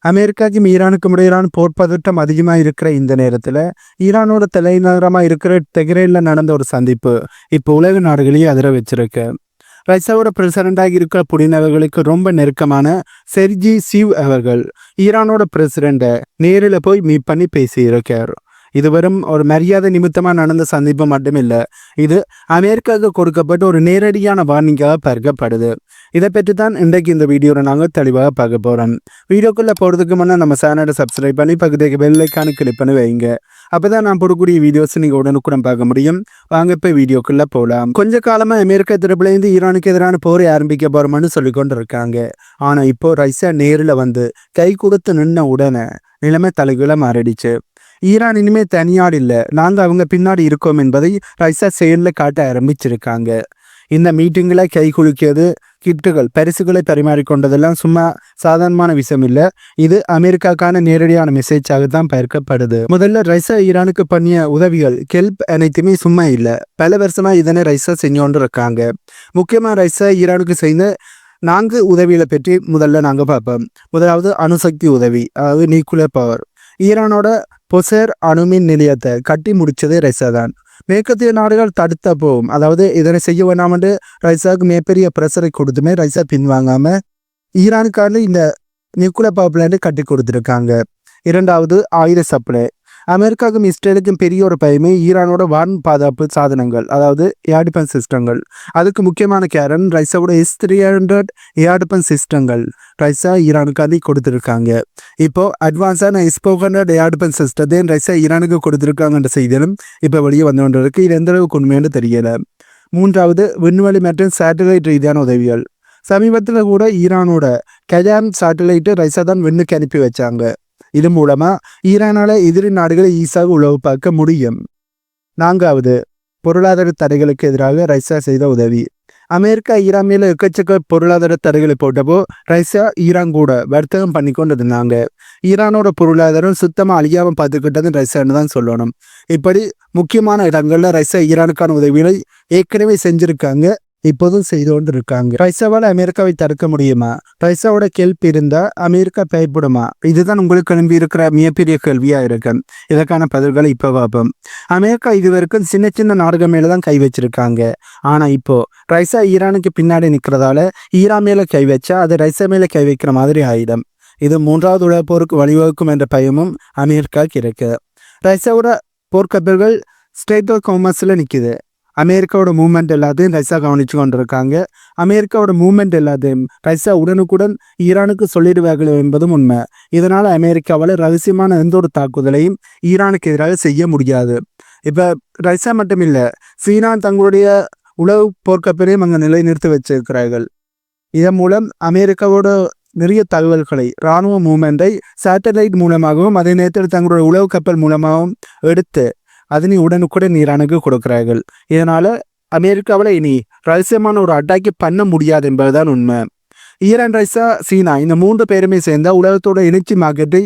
அமெரிக்காவுக்கும் ஈரானுக்கும் இடையிலான போர் பதட்டம் அதிகமாக இருக்கிற இந்த நேரத்தில் ஈரானோட தலைநகரமாக இருக்கிற தெஹ்ரானில் நடந்த ஒரு சந்திப்பு இப்போ உலக நாடுகளையும் அதிர வச்சிருக்கு. ரஷ்யாவோட பிரசிடண்டாக இருக்கிற புடின் அவர்களுக்கு ரொம்ப நெருக்கமான செர்ஜி சிவ் அவர்கள் ஈரானோட பிரசிடண்ட்டை நேரில் போய் மீட் பண்ணி பேசியிருக்கார். இது வெறும் ஒரு மரியாதை நிமித்தமாக நடந்த சந்திப்பு மட்டும் இல்லை, இது அமெரிக்காவுக்கு கொடுக்கப்பட்ட ஒரு நேரடியான வார்னிங்காக பார்க்கப்படுது. இதை பற்றி தான் இன்றைக்கு இந்த வீடியோவில் நாங்கள் தெளிவாக பார்க்க போகிறோம். வீடியோக்குள்ளே போகிறதுக்கு முன்னே நம்ம சேனலை சப்ஸ்கிரைப் பண்ணி பக்கத்துக்கு பெல் ஐக்கானை கிளிக் பண்ணி வைங்க. அப்போ தான் நான் போடக்கூடிய வீடியோஸ் நீங்கள் உடனுக்குடன் பார்க்க முடியும். வாங்க இப்போ வீடியோக்குள்ளே போகலாம். கொஞ்ச காலமாக அமெரிக்கா தரப்புலேருந்து ஈரானுக்கு எதிரான போரை ஆரம்பிக்க போகிறோம்னு சொல்லி கொண்டு இருக்காங்க. ஆனால் இப்போ ரஷ்யா நேரில் வந்து கை கொடுத்து நின்ன உடனே நிலைமை தலைகீழ மாறிடுச்சு. ஈரான் இனிமேல் தனியாடு இல்லை, நாங்கள் அவங்க பின்னாடி இருக்கோம் என்பதை ரஷ்யா செயலில் காட்ட ஆரம்பிச்சிருக்காங்க. இந்த மீட்டிங்கில் கை குலுக்கியது, கிஃப்ட்டுகள் பரிசுகளை பரிமாறிக்கொண்டதெல்லாம் சும்மா சாதாரணமான விஷயம் இல்லை. இது அமெரிக்காவுக்கான நேரடியான மெசேஜாக தான் பார்க்கப்படுது. முதல்ல ரஷ்யா ஈரானுக்கு பண்ணிய உதவிகள் ஹெல்ப் அனைத்துமே சும்மா இல்லை, பல வருஷமாக இதனை ரஷ்யா செஞ்சோண்டு இருக்காங்க. முக்கியமாக ரஷ்யா ஈரானுக்கு செய்த 4 உதவிகளை பற்றி முதல்ல நாங்கள் பார்ப்போம். முதலாவது அணுசக்தி உதவி, அதாவது நியூக்ளியர் பவர். ஈரானோட பொசர் அணுமின் நிலையத்தை கட்டி முடிச்சது ரஷ்யா தான். மேற்கத்திய நாடுகள் தடுத்த போகும், அதாவது இதனை செய்ய வேண்டாம் என்று ரஷ்யாவுக்கு மிகப்பெரிய பிரஷரை கொடுத்துமே ரஷ்யா பின்வாங்காம ஈரானுக்கான இந்த நியூக்ளியர் பவர் பிளான்ட் கட்டி கொடுத்துருக்காங்க. இரண்டாவது ஆயுத சப்ளை. அமெரிக்காவுக்கும் இஸ்ரேலுக்கும் பெரிய ஒரு பயமே ஈரானோட வான் பாதுகாப்பு சாதனங்கள், அதாவது ஏர் டிஃபென்ஸ் சிஸ்டங்கள். அதுக்கு முக்கியமான காரணம் ரஷ்யாவோட S-300 ஏர் டிஃபென்ஸ் சிஸ்டங்கள் ரஷ்யா ஈரானுக்காண்டி கொடுத்துருக்காங்க. இப்போ அட்வான்ஸான S-400 ஏர் டிஃபென்ஸ் சிஸ்டத்தையும் ரஷ்யா ஈரானுக்கு கொடுத்துருக்காங்கன்ற செய்திகளும் இப்போ வெளியே வந்து கொண்டு இருக்கு. இது எந்த அளவுக்கு உண்மைன்னு தெரியல. மூன்றாவது விண்வெளி மற்றும் சேட்டலைட் ரீதியான உதவிகள். சமீபத்தில் கூட ஈரானோட கஜாம் சேட்டலைட்டை ரஷ்யா தான் விண்ணுக்கு அனுப்பி வச்சாங்க. இது மூலமா ஈரானால எதிரி நாடுகளை ஈஸியாக உளவு பார்க்க முடியும். நான்காவது பொருளாதார தடைகளுக்கு எதிராக ரஷ்யா செய்த உதவி. அமெரிக்கா ஈரான் மேல எக்கச்சக்க பொருளாதார தடைகளை போட்டப்போ ரஷ்யா ஈரான் கூட வர்த்தகம் பண்ணி கொண்டு இருந்தாங்க. ஈரானோட பொருளாதாரம் சுத்தமாக அழியாமல் பார்த்துக்கிட்டது ரஷ்யான்னு தான் சொல்லணும். இப்படி முக்கியமான இடங்கள்ல ரஷ்யா ஈரானுக்கான உதவிகளை ஏற்கனவே செஞ்சிருக்காங்க, இப்போதும் செய்து கொண்டு இருக்காங்க. ரஷ்யாவால் அமெரிக்காவை தடுக்க முடியுமா? ரஷ்யாவோட கேள்வி இருந்தா அமெரிக்கா பயப்படுமா? இதுதான் உங்களுக்கு நம்பி இருக்கிற மிகப்பெரிய கேள்வியா இருக்கு. இதற்கான பதில்களை இப்போ பார்ப்போம். அமெரிக்கா இதுவரைக்கும் சின்ன சின்ன நாடுகள் மேலதான் கை வச்சிருக்காங்க. ஆனா இப்போ ரஷ்யா ஈரானுக்கு பின்னாடி நிற்கிறதால ஈரான் மேல கை வச்சா அது ரஷ்யா மேல கை வைக்கிற மாதிரி ஆயிடும். இது 3வது உலக போருக்கு வழிவகுக்கும் என்ற பயமும் அமெரிக்காவுக்கு இருக்கு. ரஷ்யாவோட போர்க்கப்பல்கள் ஸ்ட்ரெய்ட் ஆஃப் ஹார்முஸ்ல நிற்குது. அமெரிக்காவோட மூவ்மெண்ட் எல்லாத்தையும் ரஷ்யா கவனிச்சு கொண்டு இருக்காங்க. அமெரிக்காவோட மூவ்மெண்ட் எல்லாத்தையும் ரஷ்யா உடனுக்குடன் ஈரானுக்கு சொல்லிடுவார்கள் என்பதும் உண்மை. இதனால அமெரிக்காவால் ரகசியமான எந்த ஒரு தாக்குதலையும் ஈரானுக்கு எதிராக செய்ய முடியாது. இப்போ ரஷ்யா மட்டும் இல்லை, சீனா தங்களுடைய உளவு போர்க்கப்பலையும் அங்கே நிலைநிறுத்தி வச்சிருக்கிறார்கள். இதன் மூலம் அமெரிக்காவோட நிறைய தகவல்களை இராணுவ மூவ்மெண்ட்டை சேட்டலைட் மூலமாகவும் அதே நேரத்தில் தங்களுடைய உளவு கப்பல் மூலமாகவும் எடுத்து அதனை உடனுக்குடன் ஈரானுக்கு கொடுக்கிறார்கள். இதனால அமெரிக்காவில் இனி ரகசியமான ஒரு அட்டாக்கி பண்ண முடியாது என்பதுதான் உண்மை. ஈரான், ரஷ்யா, சீனா இந்த 3 பேருமே சேர்ந்த உலகத்தோட எனர்ஜி மார்க்கெட்டை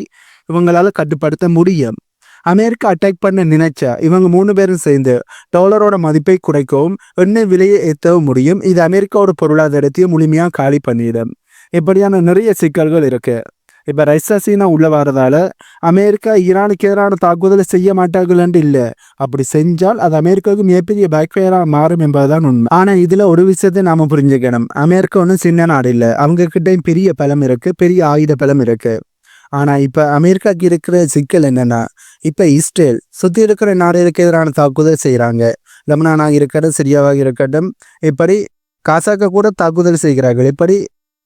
இவங்களால கட்டுப்படுத்த முடியும். அமெரிக்கா அட்டாக் பண்ண நினைச்சா இவங்க 3 பேரும் சேர்ந்து டாலரோட மதிப்பை குறைக்கவும் எண்ணெய் விலையை ஏற்றவும் முடியும். இது அமெரிக்காவோட பொருளாதாரத்தையும் முழுமையாக காலி பண்ணிடும். இப்படியான நிறைய சிக்கல்கள் இருக்கு. இப்போ ரஷ்யா, சீனா உள்ள வரதால அமெரிக்கா ஈரானுக்கு எதிரான தாக்குதலை செய்ய மாட்டார்கள்னு இல்லை, அப்படி செஞ்சால் அது அமெரிக்காவுக்கு மிகப்பெரிய பேக்ஃபயராக மாறும் என்பதுதான் உண்மை. ஆனால் இதில் ஒரு விஷயத்தை நாம் புரிஞ்சுக்கணும். அமெரிக்கா ஒன்றும் சின்ன நாடு இல்லை, அவங்க கிட்டையும் பெரிய பலம் இருக்கு, பெரிய ஆயுத பலம் இருக்கு. ஆனால் இப்போ அமெரிக்காவுக்கு இருக்கிற சிக்கல் என்னன்னா, இப்போ இஸ்ரேல் சுற்றி இருக்கிற நாடுகளுக்கு எதிரான தாக்குதல் செய்கிறாங்க. லெபனானாக இருக்கட்டும், சிரியாவாக இருக்கட்டும், இப்படி காசாக்க கூட தாக்குதல் செய்கிறார்கள். இப்படி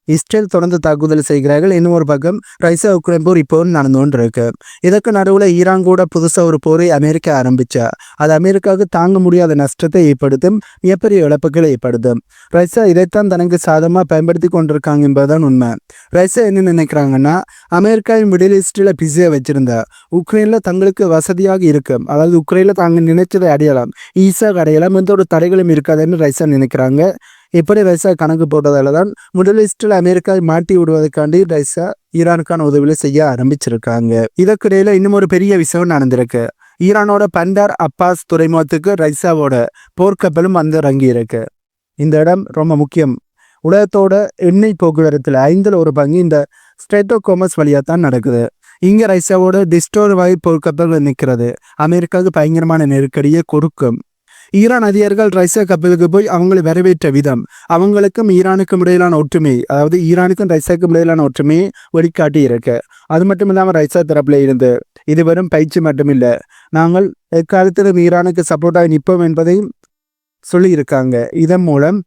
இஸ்ரேல் தொடர்ந்து தாக்குதல் செய்கிறார்கள். இன்னொரு பக்கம் ரஷ்யா உக்ரைன் போர் இப்போ நடந்து கொண்டு இருக்கு. இதற்கு நடுவில் ஈரான் கூட புதுசாக ஒரு போரை அமெரிக்கா ஆரம்பிச்சா அது அமெரிக்காவுக்கு தாங்க முடியாத நஷ்டத்தை ஏற்படுத்தும், மிகப்பெரிய இழப்புகளை ஏற்படுத்தும். ரஷ்யா இதைத்தான் தனக்கு சாதகமாக பயன்படுத்தி கொண்டிருக்காங்க என்பதுதான் உண்மை. ரஷ்யா என்ன நினைக்கிறாங்கன்னா, அமெரிக்காவின் மிடில் ஈஸ்டில் பிஸியாக வச்சிருந்தா உக்ரைனில் தங்களுக்கு வசதியாக இருக்கும், அதாவது உக்ரைனில் தாங்க நினைச்சதை அடையலாம், ஈஸியாக அடையலாம், எந்த ஒரு தடைகளும் இருக்காதுன்னு ரஷ்யா நினைக்கிறாங்க. இப்படி ரஷ்யா கணக்கு போட்டதால தான் மிடில் ஈஸ்டில் அமெரிக்காவை மாட்டி விடுவதற்காண்டி ரஷ்யா ஈரானுக்கான உதவிகளை செய்ய ஆரம்பிச்சிருக்காங்க. இதற்கிடையில இன்னும் ஒரு பெரிய விஷயம் நடந்திருக்கு. ஈரானோட பண்டார் அப்பாஸ் துறைமுகத்துக்கு ரஷ்யாவோட போர்க்கப்பலும் வந்து இறங்கி இருக்கு. இந்த இடம் ரொம்ப முக்கியம். உலகத்தோட எண்ணெய் போக்குவரத்தில் 5ல் 1 பங்கு இந்த ஸ்ட்ரெய்ட் ஆஃப் ஹார்மஸ் வழியாக தான் நடக்குது. இங்கே ரஷ்யாவோட டிஸ்டோர் வகை போர்க்கப்பல்கள் நிற்கிறது. அமெரிக்காவுக்கு பயங்கரமான நெருக்கடியை கொடுக்கும். ஈரான் அதிகாரிகள் ரஷ்யா கப்பலுக்கு போய் அவங்களை வரவேற்ற விதம், அவங்களுக்கும் ஈரானுக்கும் இடையிலான ஒற்றுமை, அதாவது ஈரானுக்கும் ரஷ்யாவுக்கும் இடையிலான ஒற்றுமையை வெளிக்காட்டி இருக்கு. அது மட்டும் இல்லாமல் ரஷ்யா தரப்புல இருந்து இது வெறும் பயிற்சி மட்டுமில்லை, நாங்கள் எக்காலத்திலும் ஈரானுக்கு சப்போர்ட்டாக நிற்போம் என்பதையும் சொல்லியிருக்காங்க. இதன் மூலம்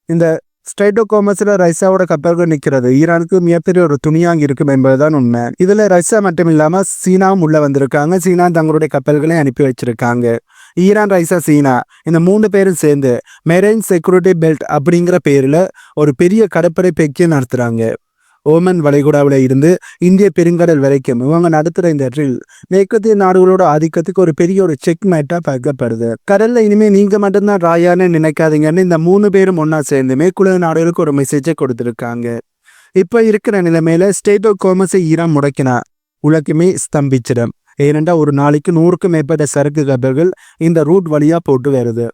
இந்த ஸ்ட்ரெய்ட் ஆஃப் ஹார்மஸில் ரஷ்யாவோட கப்பல்கள் நிற்கிறது ஈரானுக்கு மிகப்பெரிய ஒரு துணியாங்க இருக்கும் என்பதுதான் உண்மை. இதில் ரஷ்யா மட்டும் இல்லாமல் சீனாவும் உள்ள வந்திருக்காங்க. சீனா தங்களுடைய கப்பல்களை அனுப்பி வச்சிருக்காங்க. ஈரான், ரஷ்யா, சீனா இந்த 3 பேரும் சேர்ந்து மெரைன் செக்யூரிட்டி பெல்ட் அப்படிங்கிற பேரில் ஒரு பெரிய கடற்படை பயிற்சியை நடத்துகிறாங்க. ஓமன் வளைகுடாவில் இருந்து இந்திய பெருங்கடல் வரைக்கும் இவங்க நடத்துகிற இந்த ட்ரில் மேற்கத்திய நாடுகளோட ஆதிக்கத்துக்கு ஒரு பெரிய ஒரு செக் மேட்டாக பார்க்கப்படுது. கடலில் இனிமேல் நீங்கள் மட்டும்தான் ராயான்னு நினைக்காதீங்கன்னு இந்த 3 பேரும் ஒன்றா சேர்ந்து மேற்குலக நாடுகளுக்கு ஒரு மெசேஜை கொடுத்துருக்காங்க. இப்போ இருக்கிற நிலைமையில ஸ்ட்ரெய்ட் ஆஃப் ஹார்மஸை ஈரான் முடக்கினா உலகமே ஸ்தம்பிச்சிடும். ஏனென்றால் ஒரு நாளைக்கு 100க்கும் மேற்பட்ட சரக்கு கப்பல்கள் இந்த ரூட் வழியாக போட்டு வருது.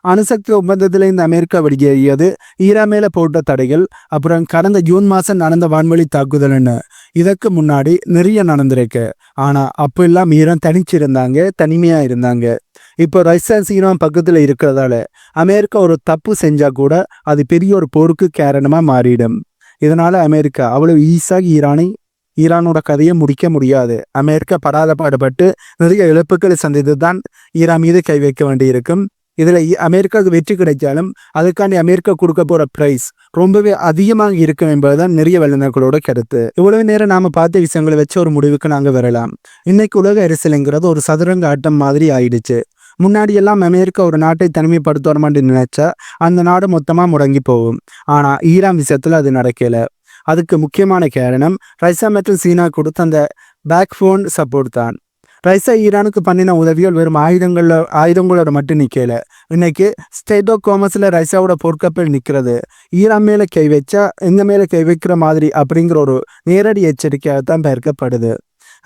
அணுசக்தி ஒப்பந்தத்தில் இந்த அமெரிக்கா வெளியேறியது, ஈரான் மேலே போட்ட தடைகள், அப்புறம் கடந்த ஜூன் மாதம் நடந்த வான்வழி தாக்குதல்னு இதற்கு முன்னாடி நிறைய நடந்திருக்கு. ஆனால் அப்போ எல்லாம் ஈரான் தனிச்சிருந்தாங்க, தனிமையாக இருந்தாங்க. இப்போ ரஷ்யா, சீனா பக்கத்தில் இருக்கிறதால அமெரிக்கா ஒரு தப்பு செஞ்சால் கூட அது பெரிய ஒரு போருக்கு காரணமாக மாறிடும். இதனால் அமெரிக்கா அவ்வளோ ஈஸியாக ஈரானோட கதையை முடிக்க முடியாது. அமெரிக்கா படாத பாடுபட்டு நிறைய இழப்புகளை சந்தித்து தான் ஈரான் மீது கை வைக்க வேண்டியிருக்கும். இதில் அமெரிக்காவுக்கு வெற்றி கிடைச்சாலும் அதுக்காண்டி அமெரிக்கா கொடுக்க போகிற ப்ரைஸ் ரொம்பவே அதிகமாக இருக்கும் என்பதுதான் நிறைய வல்லுநர்களோட கருத்து. இவ்வளவு நேரம் நாம் பார்த்த விஷயங்களை வச்சு ஒரு முடிவுக்கு நாங்கள் வரலாம். இன்னைக்கு உலக அரசியலுங்கிறது ஒரு சதுரங்க ஆட்டம் மாதிரி ஆயிடுச்சு. முன்னாடி எல்லாம் அமெரிக்கா ஒரு நாட்டை தனிமைப்படுத்தணுமான்னு நினைச்சா அந்த நாடு மொத்தமாக முடங்கி போகும். ஆனால் ஈரான் விஷயத்தில் அது நடக்கலை. அதுக்கு முக்கியமான காரணம் ரஷ்யா மற்றும் சீனா கொடுத்த அந்த பேக்போன் சப்போர்ட் தான். ரஷ்யா ஈரானுக்கு பண்ணின உதவிகள் வெறும் ஆயுதங்களோட மட்டும் நிற்கல. இன்னைக்கு ஸ்ட்ரெய்ட் ஆஃப் ஹார்மஸில் ரஷ்யாவோட போர்க்கப்பல் நிற்கிறது. ஈரான் மேலே கை வச்சா எங்கள் மேலே கை வைக்கிற மாதிரி அப்படிங்கிற ஒரு நேரடி எச்சரிக்கையாக தான் பார்க்கப்படுது.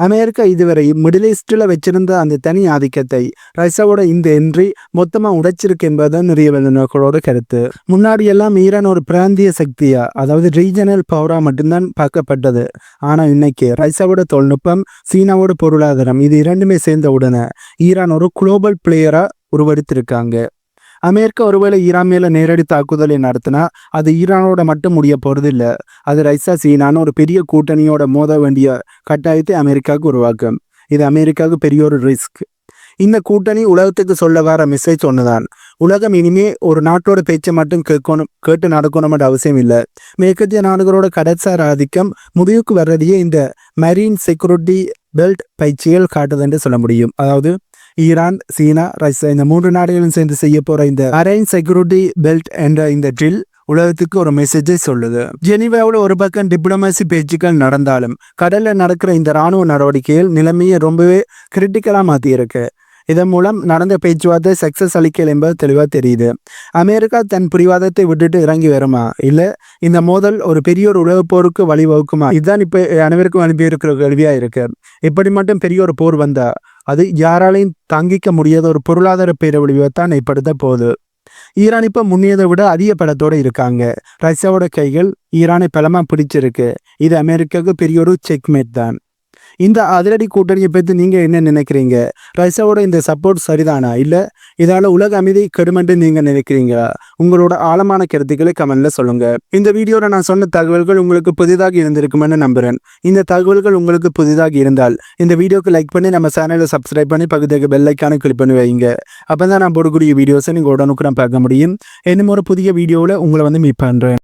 அமெரிக்கா இதுவரை மிடில் ஈஸ்டில் வச்சிருந்த அந்த தனி ஆதிக்கத்தை ரஷ்யாவோட இந்த என்ட்ரி மொத்தமாக உடைச்சிருக்கு என்பதுதான் நிறைய வல்லுநர்களோட கருத்து. முன்னாடி எல்லாம் ஈரான் ஒரு பிராந்திய சக்தியா, அதாவது ரீஜனல் பவரா மட்டும்தான் பார்க்கப்பட்டது. ஆனால் இன்னைக்கு ரஷ்யாவோட தொழில்நுட்பம், சீனாவோட பொருளாதாரம் இது இரண்டுமே சேர்ந்த உடனே ஈரான் ஒரு குளோபல் பிளேயரா உருவெடுத்திருக்காங்க. அமெரிக்கா ஒருவேளை ஈரான் மேலே நேரடி தாக்குதலை நடத்தினா அது ஈரானோட மட்டும் முடிய போகிறது இல்லை. அது ரஷ்யா, சீனான்னு ஒரு பெரிய கூட்டணியோட மோத வேண்டிய கட்டாயத்தை அமெரிக்காவுக்கு உருவாக்கும். இது அமெரிக்காவுக்கு பெரிய ஒரு ரிஸ்க். இந்த கூட்டணி உலகத்துக்கு சொல்ல வர மெசேஜ் ஒன்றுதான், உலகம் இனிமே ஒரு நாட்டோட பேச்சை மட்டும் கேட்டு நடக்கணும்ன்ற அவசியம் இல்லை. மேற்கத்திய நாடுகளோட கடற்சார் ஆதிக்கம் முடிவுக்கு வர்றதையே இந்த மெரீன் செக்யூரிட்டி பெல்ட் பயிற்சிகள் காட்டுதுன்னு சொல்ல முடியும். அதாவது ஈரான், சீனா, ரஷ்யா இந்த 3 நாடுகளும் சேர்ந்து செய்ய போற இந்த மெரைன் செக்யூரிட்டி பெல்ட் என்ற இந்த ட்ரில் உலகத்துக்கு ஒரு மெசேஜை சொல்லுது. ஜெனீவாவில் ஒரு பக்கம் டிப்ளமசி பேச்சுக்கள் நடந்தாலும் கடல்ல நடக்கிற இந்த இராணுவ நடவடிக்கைகள் நிலைமையை ரொம்பவே கிரிட்டிக்கலாக மாற்றியிருக்கு. இதன் மூலம் நடந்த பேச்சுவார்த்தை சக்சஸ் அளிக்கல் என்பது தெளிவாக தெரியுது. அமெரிக்கா தன் பிடிவாதத்தை விட்டுட்டு இறங்கி வருமா, இல்லை இந்த மோதல் ஒரு பெரிய ஒரு உலக போருக்கு வழிவகுக்குமா? இதுதான் இப்போ அனைவருக்கும் அனுப்பியிருக்கிற கேள்வியாக இருக்கு. இப்படி மட்டும் பெரிய ஒரு போர் வந்தா அது யாராலையும் தாங்கிக்க முடியாத ஒரு பொருளாதார பேரழிவை தான் ஏற்படுத்த போகுது. ஈரான் இப்போ முன்னியதை விட அதிக பலத்தோடு இருக்காங்க. ரஷ்யாவோட கைகள் ஈரானை பலமாக பிடிச்சிருக்கு. இது அமெரிக்காவுக்கு பெரிய ஒரு செக்மேட் தான். இந்த அதிரடி கூட்டணியை பற்றி நீங்கள் என்ன நினைக்கிறீங்க? ரஷ்யாவோட இந்த சப்போர்ட் சரிதானா, இல்லை இதால் உலக அமைதி கெடுமென்று நீங்கள் நினைக்கிறீங்களா? உங்களோட ஆழமான கருத்துக்களை கமெண்ட்ல சொல்லுங்கள். இந்த வீடியோவில் நான் சொன்ன தகவல்கள் உங்களுக்கு புதிதாக இருந்திருக்குமென்னு நம்புகிறேன். இந்த தகவல்கள் உங்களுக்கு புதிதாக இருந்தால் இந்த வீடியோக்கு லைக் பண்ணி நம்ம சேனலை சப்ஸ்கிரைப் பண்ணி பக்கத்துக்கு பெல் ஐக்கானை கிளிக் பண்ணி வைங்க. அப்போ தான் நான் போடக்கூடிய வீடியோஸை நீங்கள் உடனுக்குடன் பார்க்க முடியும். இன்னும் ஒரு புதிய வீடியோவில் உங்களை மீட் பண்ணுறேன்.